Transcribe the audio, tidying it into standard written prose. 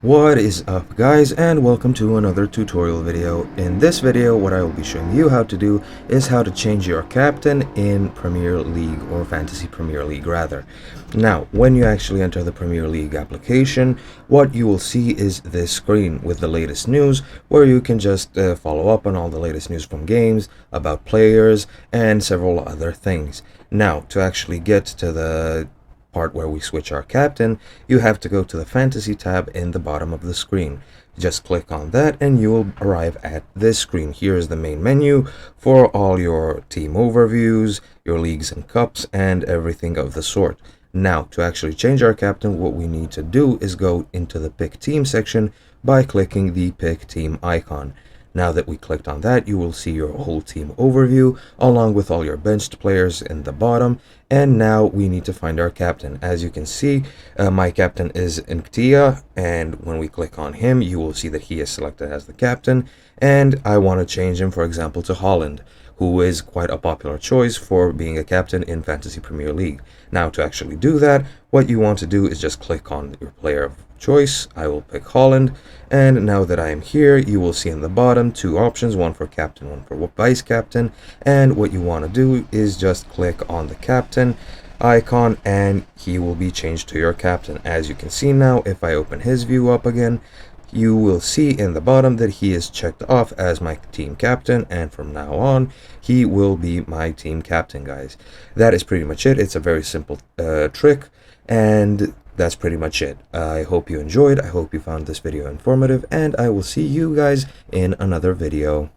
What is up guys, and welcome to another tutorial video. In this video what I will be showing you how to do is how to change your captain in Premier League, or Fantasy Premier League rather. Now when you actually enter the Premier League application, what you will see is this screen with the latest news where you can just follow up on all the latest news from games, about players, and several other things. Now to actually get to the part where we switch our captain, you have to go to the fantasy tab in the bottom of the screen. Just click on that and you will arrive at this screen. Here is the main menu for all your team overviews, your leagues and cups, and everything of the sort. Now to actually change our captain, what we need to do is go into the pick team section by clicking the pick team icon. Now that we clicked on that, you will see your whole team overview along with all your benched players in the bottom. And now we need to find our captain. As you can see, my captain is Nketiah, and when we click on him, you will see that he is selected as the captain. And I want to change him, for example, to Haaland, who is quite a popular choice for being a captain in Fantasy Premier League. Now to actually do that, what you want to do is just click on your player of choice. I will pick Haaland, and now that I am here, you will see in the bottom two options, one for captain, one for vice captain. And what you want to do is just click on the captain icon and he will be changed to your captain. As you can see now, if I open his view up again, you will see in the bottom that he is checked off as my team captain, and from now on he will be my team captain, guys. That is pretty much it. It's a very simple trick, and that's pretty much it. I hope you enjoyed. I hope you found this video informative, and I will see you guys in another video.